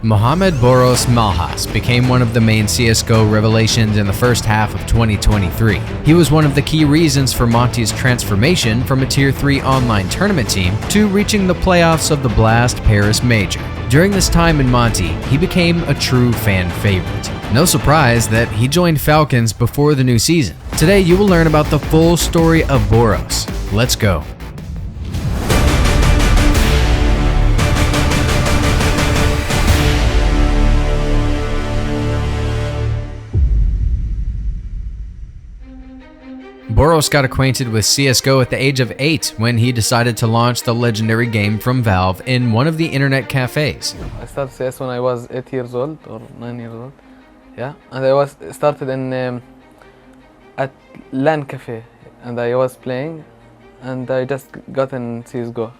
Mohammad Boros Malhas became one of the main CSGO revelations in the first half of 2023. He was one of the key reasons for Monte's transformation from a Tier 3 online tournament team to reaching the playoffs of the Blast Paris Major. During this time in Monte, he became a true fan favorite. No surprise that he joined Falcons before the new season. Today you will learn about the full story of Boros. Let's go. Boros got acquainted with CSGO at the age of 8 when he decided to launch the legendary game from Valve in one of the internet cafes. I started CS when I was 8 years old or 9 years old. Yeah, and I started in at LAN cafe, and I was playing, and I just got in CSGO.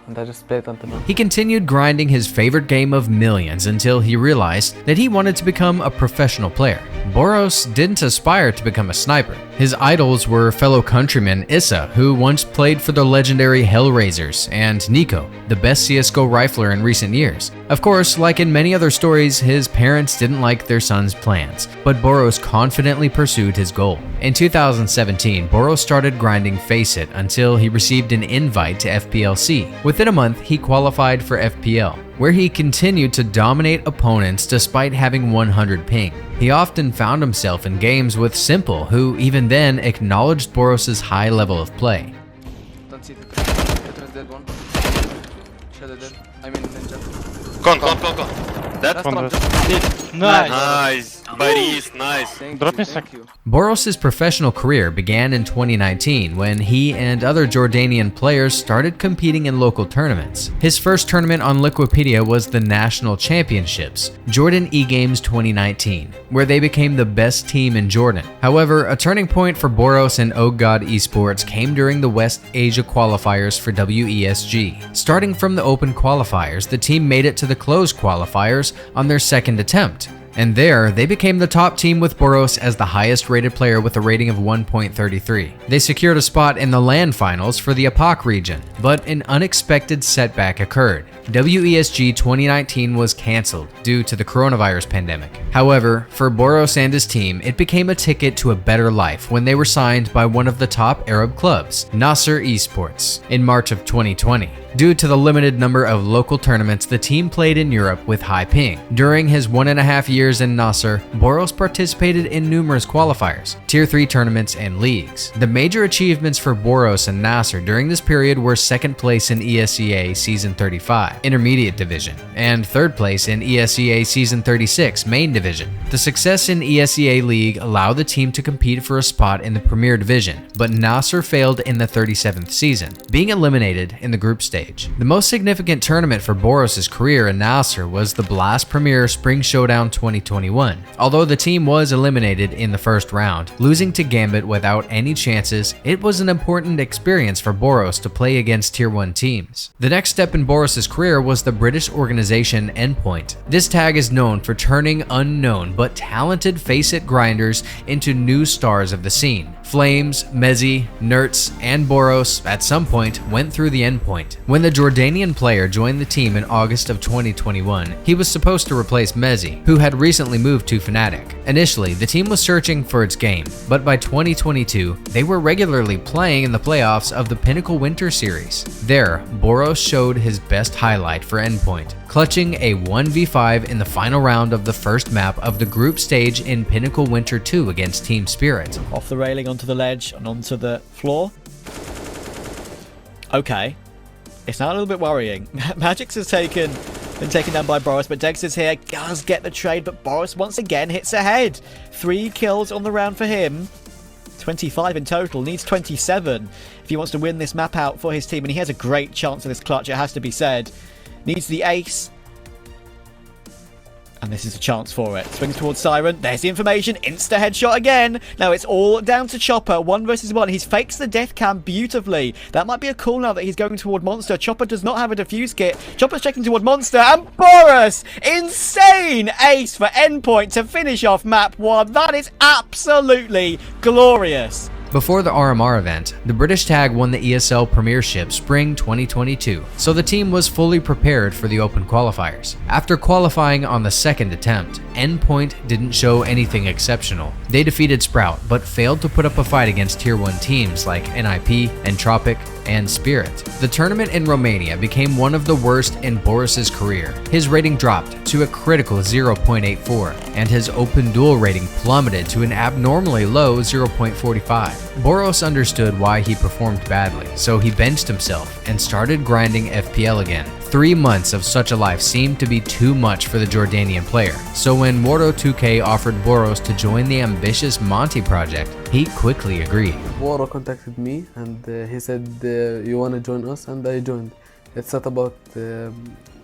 And I just played until now. He continued grinding his favorite game of Millions until he realized that he wanted to become a professional player. Boros didn't aspire to become a sniper. His idols were fellow countryman Issa, who once played for the legendary Hellraisers, and Nico, the best CSGO rifler in recent years. Of course, like in many other stories, his parents didn't like their son's plans, but Boros confidently pursued his goal. In 2017, Boros started grinding Faceit until he received an invite to FPLC. Within a month, he qualified for FPL, where he continued to dominate opponents despite having 100 ping. He often found himself in games with Simple, who even then acknowledged Boros' high level of play. Don't see the dead one. Shadow dead. I mean ninja. Gone. That's one. Nice. Baris, nice. Thank you. Boros' professional career began in 2019 when he and other Jordanian players started competing in local tournaments. His first tournament on Liquipedia was the National Championships, Jordan E-Games 2019, where they became the best team in Jordan. However, a turning point for Boros and OGOD Esports came during the West Asia qualifiers for WESG. Starting from the open qualifiers, the team made it to the closed qualifiers on their second attempt. And there, they became the top team with Boros as the highest rated player with a rating of 1.33. They secured a spot in the LAN finals for the APAC region, but an unexpected setback occurred. WESG 2019 was cancelled due to the coronavirus pandemic. However, for Boros and his team, it became a ticket to a better life when they were signed by one of the top Arab clubs, Nasser Esports, in March of 2020. Due to the limited number of local tournaments, the team played in Europe with high ping. During his 1.5 years in Nasser, Boros participated in numerous qualifiers, Tier 3 tournaments, and leagues. The major achievements for Boros and Nasser during this period were second place in ESEA Season 35, Intermediate Division, and third place in ESEA Season 36, Main Division. The success in ESEA League allowed the team to compete for a spot in the Premier Division, but Nasser failed in the 37th season, being eliminated in the group stage. The most significant tournament for Boros' career in Nasser was the Blast Premier Spring Showdown 2021. Although the team was eliminated in the first round, losing to Gambit without any chances, it was an important experience for Boros to play against Tier 1 teams. The next step in Boros' career was the British organization Endpoint. This tag is known for turning unknown but talented Faceit grinders into new stars of the scene. Flames, Mezzi, Nertz, and Boros at some point went through the Endpoint. When the Jordanian player joined the team in August of 2021, he was supposed to replace Mezzi, who had recently moved to Fnatic. Initially, the team was searching for its game, but by 2022, they were regularly playing in the playoffs of the Pinnacle Winter Series. There, Boros showed his best highlight for Endpoint, clutching a 1v5 in the final round of the first map of the group stage in Pinnacle Winter 2 against Team Spirit. Off the railing onto the ledge and onto the floor. Okay. It's now a little bit worrying. Magix has been taken down by Boros, but Dex is here, does get the trade, but Boros once again hits ahead. 3 kills on the round for him. 25 in total, needs 27 if he wants to win this map out for his team, and he has a great chance of this clutch, it has to be said. Needs the ace. And this is a chance for it. Swings towards Siren. There's the information. Insta headshot again. Now it's all down to Chopper. 1 versus 1. He's fakes the death cam beautifully. That might be a call now that he's going toward Monster. Chopper does not have a defuse kit. Chopper's checking toward Monster. And Boros! Insane ace for Endpoint to finish off map 1. That is absolutely glorious. Before the RMR event, the British tag won the ESL Premiership Spring 2022, so the team was fully prepared for the Open qualifiers. After qualifying on the second attempt, Endpoint didn't show anything exceptional. They defeated Sprout, but failed to put up a fight against Tier 1 teams like NIP, Entropic, and Spirit. The tournament in Romania became one of the worst in Boros' career. His rating dropped to a critical 0.84, and his open duel rating plummeted to an abnormally low 0.45. Boros understood why he performed badly, so he benched himself and started grinding FPL again. 3 months of such a life seemed to be too much for the Jordanian player, so when Morto2k offered Boros to join the ambitious Monte project, he quickly agreed. Boro contacted me and he said, you want to join us? And I joined. It's not about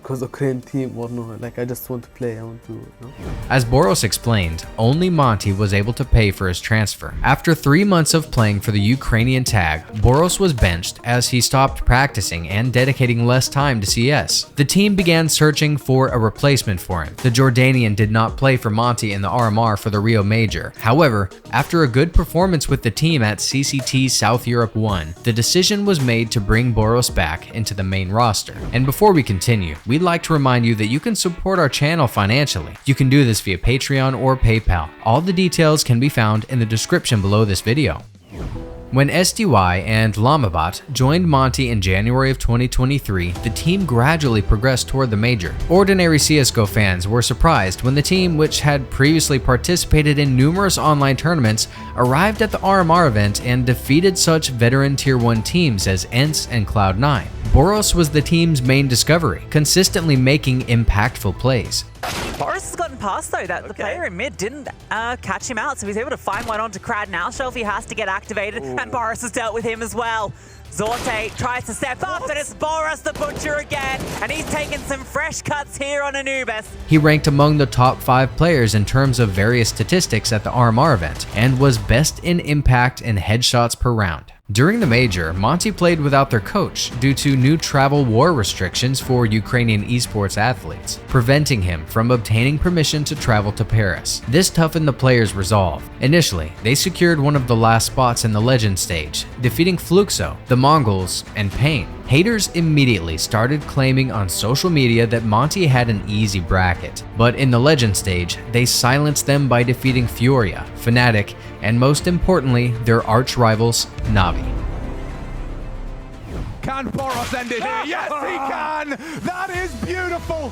because Ukraine team or no, like I just want to play, I want to, you know? As Boros explained, only Monte was able to pay for his transfer. After 3 months of playing for the Ukrainian tag, Boros was benched as he stopped practicing and dedicating less time to CS. The team began searching for a replacement for him. The Jordanian did not play for Monte in the RMR for the Rio Major. However, after a good performance with the team at CCT South Europe 1, the decision was made to bring Boros back into the main roster. And before we continue, we'd like to remind you that you can support our channel financially. You can do this via Patreon or PayPal. All the details can be found in the description below this video. When SDY and Llamabat joined Monte in January of 2023, the team gradually progressed toward the major. Ordinary CSGO fans were surprised when the team, which had previously participated in numerous online tournaments, arrived at the RMR event and defeated such veteran Tier 1 teams as ENCE and Cloud9. Boros was the team's main discovery, consistently making impactful plays. Boros has gotten past though, that the player in mid didn't catch him out, so he's able to find one onto Crad. Now Shelfie has to get activated, and Boros has dealt with him as well. Zorte tries to step up, and it's Boros the Butcher again, and he's taken some fresh cuts here on Anubis. He ranked among the top 5 players in terms of various statistics at the RMR event, and was best in impact and headshots per round. During the major, Monte played without their coach due to new travel war restrictions for Ukrainian esports athletes, preventing him from obtaining permission to travel to Paris. This toughened the players' resolve. Initially, they secured one of the last spots in the Legend stage, defeating Fluxo, the Mongols, and Pain. Haters immediately started claiming on social media that Monte had an easy bracket, but in the Legend stage, they silenced them by defeating Furia, Fnatic, and most importantly, their arch rivals, NAVI. Can Boros end it here? Yes, he can! That is beautiful!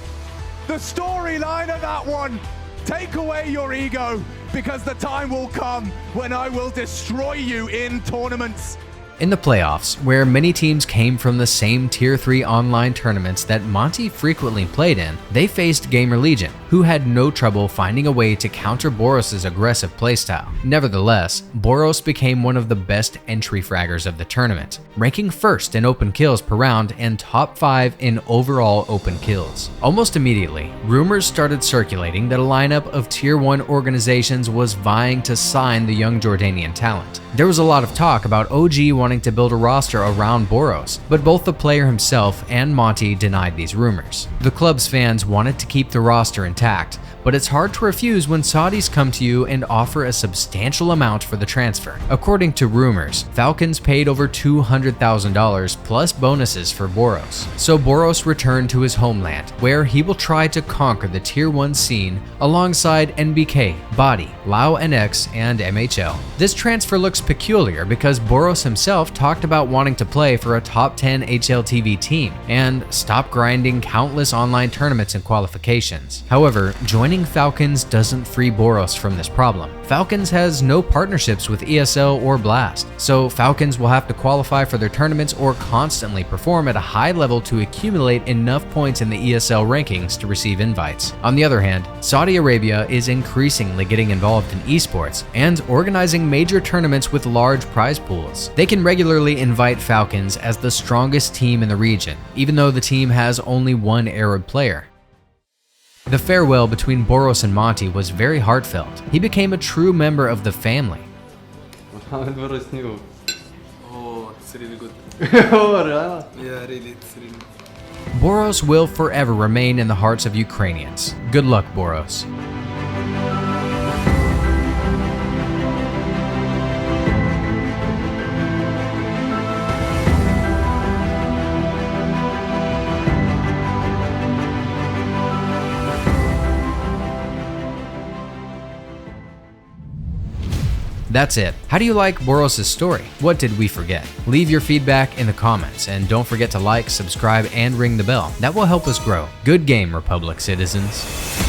The storyline of that one. Take away your ego, because the time will come when I will destroy you in tournaments. In the playoffs, where many teams came from the same Tier 3 online tournaments that Monte frequently played in, they faced Gamer Legion, who had no trouble finding a way to counter Boros' aggressive playstyle. Nevertheless, Boros became one of the best entry fraggers of the tournament, ranking first in open kills per round and top 5 in overall open kills. Almost immediately, rumors started circulating that a lineup of Tier 1 organizations was vying to sign the young Jordanian talent. There was a lot of talk about OG wanting to build a roster around Boros, but both the player himself and Monte denied these rumors. The club's fans wanted to keep the roster intact, but it's hard to refuse when Saudis come to you and offer a substantial amount for the transfer. According to rumors, Falcons paid over $200,000 plus bonuses for Boros. So Boros returned to his homeland, where he will try to conquer the Tier 1 scene alongside NBK, Body, Lao NX, and MHL. This transfer looks peculiar because Boros himself talked about wanting to play for a top 10 HLTV team and stop grinding countless online tournaments and qualifications. However, joining Falcons doesn't free Boros from this problem. Falcons has no partnerships with ESL or Blast, so Falcons will have to qualify for their tournaments or constantly perform at a high level to accumulate enough points in the ESL rankings to receive invites. On the other hand, Saudi Arabia is increasingly getting involved in esports and organizing major tournaments with large prize pools. They can regularly invite Falcons as the strongest team in the region, even though the team has only one Arab player. The farewell between Boros and Monte was very heartfelt. He became a true member of the family. Mohammad Boros new. Oh, it's really good. Oh, really? Yeah, really, it's really good. Boros will forever remain in the hearts of Ukrainians. Good luck, Boros. That's it. How do you like Boros' story? What did we forget? Leave your feedback in the comments, and don't forget to like, subscribe, and ring the bell. That will help us grow. Good game, Republic citizens.